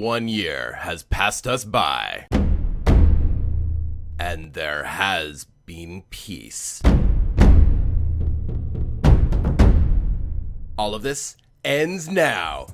1 year has passed us by, and there has been peace. All of this ends now.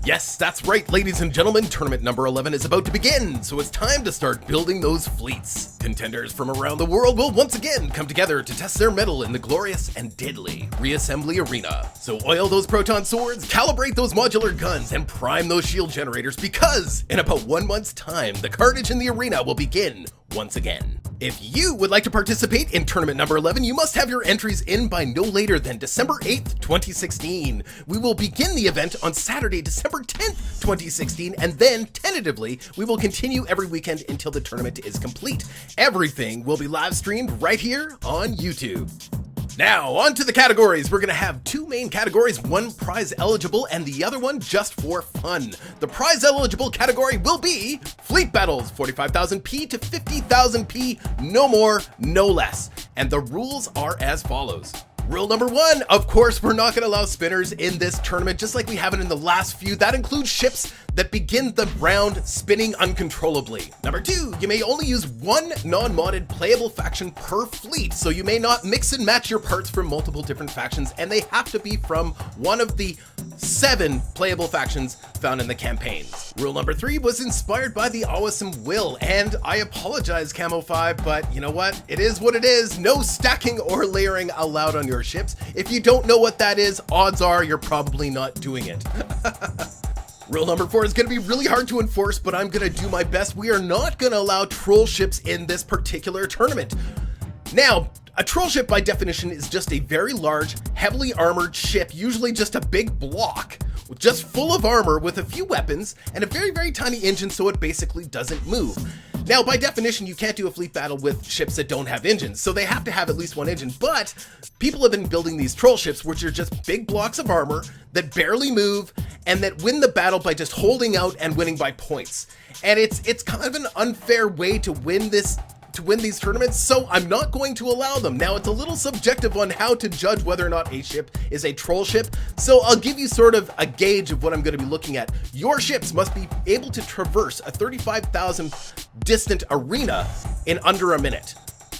Yes, that's right, ladies and gentlemen, tournament number 11 is about to begin, so it's time to start building those fleets. Contenders from around the world will once again come together to test their mettle in the glorious and deadly Reassembly arena. So oil those proton swords, calibrate those modular guns, and prime those shield generators, because in about 1 month's time, the carnage in the arena will begin once again. If you would like to participate in tournament number 11, you must have your entries in by no later than December 8th, 2016. We will begin the event on Saturday, December 10th, 2016, and then, tentatively, we will continue every weekend until the tournament is complete. Everything will be live streamed right here on YouTube. Now, on to the categories. We're going to have two main categories, one prize eligible and the other one just for fun. The prize eligible category will be Fleet Battles, 45,000p to 50,000p, no more, no less. And the rules are as follows. Rule number 1, of course, we're not going to allow spinners in this tournament, just like we haven't in the last few. That includes ships that begin the round spinning uncontrollably. Number 2, you may only use one non-modded playable faction per fleet, so you may not mix and match your parts from multiple different factions, and they have to be from one of the 7 playable factions found in the campaigns. Rule number 3 was inspired by the awesome Will, and I apologize, Camo 5, but you know what? It is what it is. No stacking or layering allowed on your ships. If you don't know what that is, odds are you're probably not doing it. Rule number 4 is going to be really hard to enforce, but I'm going to do my best. We are not going to allow troll ships in this particular tournament. Now, a troll ship by definition is just a very large, heavily armored ship, usually just a big block, just full of armor with a few weapons and a very, very tiny engine, so it basically doesn't move. Now, by definition, you can't do a fleet battle with ships that don't have engines, so they have to have at least one engine, but people have been building these troll ships, which are just big blocks of armor that barely move and that win the battle by just holding out and winning by points. And it's kind of an unfair way to win these tournaments, so I'm not going to allow them. Now, it's a little subjective on how to judge whether or not a ship is a troll ship, so I'll give you sort of a gauge of what I'm going to be looking at. Your ships must be able to traverse a 35,000 distant arena in under a minute.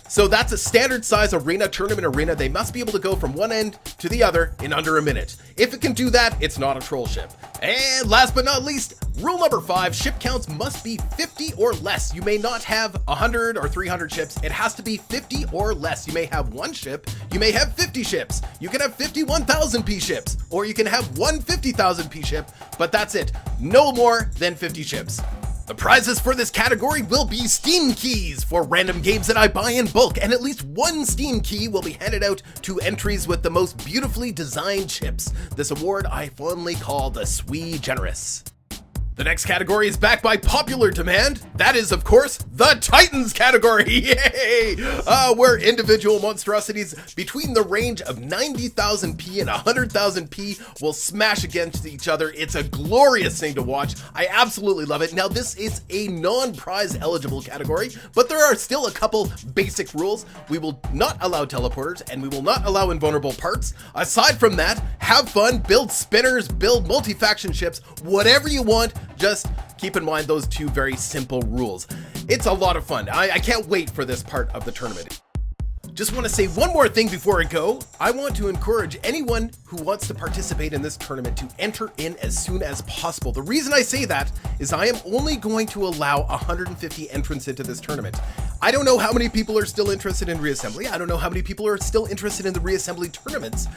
So that's a standard size arena, tournament arena. They must be able to go from one end to the other in under a minute. If it can do that, it's not a troll ship. And last but not least, rule number 5, ship counts must be 50 or less. You may not have 100 or 300 ships. It has to be 50 or less. You may have one ship. You may have 50 ships. You can have 51,000p ships, or you can have one 50,000p ship, but that's it. No more than 50 ships. The prizes for this category will be Steam keys for random games that I buy in bulk, and at least one Steam key will be handed out to entries with the most beautifully designed ships. This award I fondly call the Sui Generis. The next category is backed by popular demand. That is, of course, the Titans category. Yay! Where individual monstrosities between the range of 90,000p and 100,000p will smash against each other. It's a glorious thing to watch. I absolutely love it. Now, this is a non-prize eligible category, but there are still a couple basic rules. We will not allow teleporters, and we will not allow invulnerable parts. Aside from that, have fun, build spinners, build multi-faction ships, whatever you want. Just keep in mind those two very simple rules. It's a lot of fun. I can't wait for this part of the tournament. Just want to say one more thing before I go. I want to encourage anyone who wants to participate in this tournament to enter in as soon as possible. The reason I say that is I am only going to allow 150 entrants into this tournament. I don't know how many people are still interested in Reassembly. I don't know how many people are still interested in the Reassembly tournaments.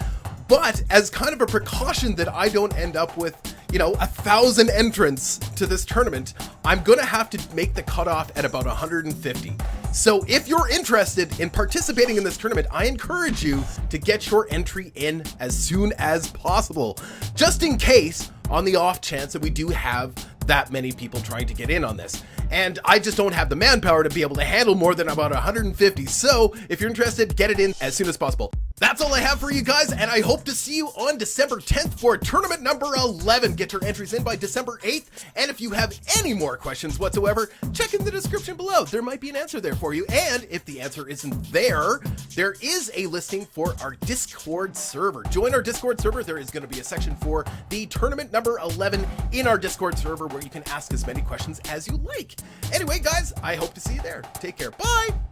But as kind of a precaution that I don't end up with, 1,000 entrants to this tournament, I'm gonna have to make the cutoff at about 150. So if you're interested in participating in this tournament, I encourage you to get your entry in as soon as possible, just in case, on the off chance that we do have that many people trying to get in on this. And I just don't have the manpower to be able to handle more than about 150. So if you're interested, get it in as soon as possible. That's all I have for you guys, and I hope to see you on December 10th for tournament number 11. Get your entries in by December 8th, and if you have any more questions whatsoever, check in the description below. There might be an answer there for you, and if the answer isn't there, there is a listing for our Discord server. Join our Discord server. There is going to be a section for the tournament number 11 in our Discord server where you can ask as many questions as you like. Anyway, guys, I hope to see you there. Take care. Bye!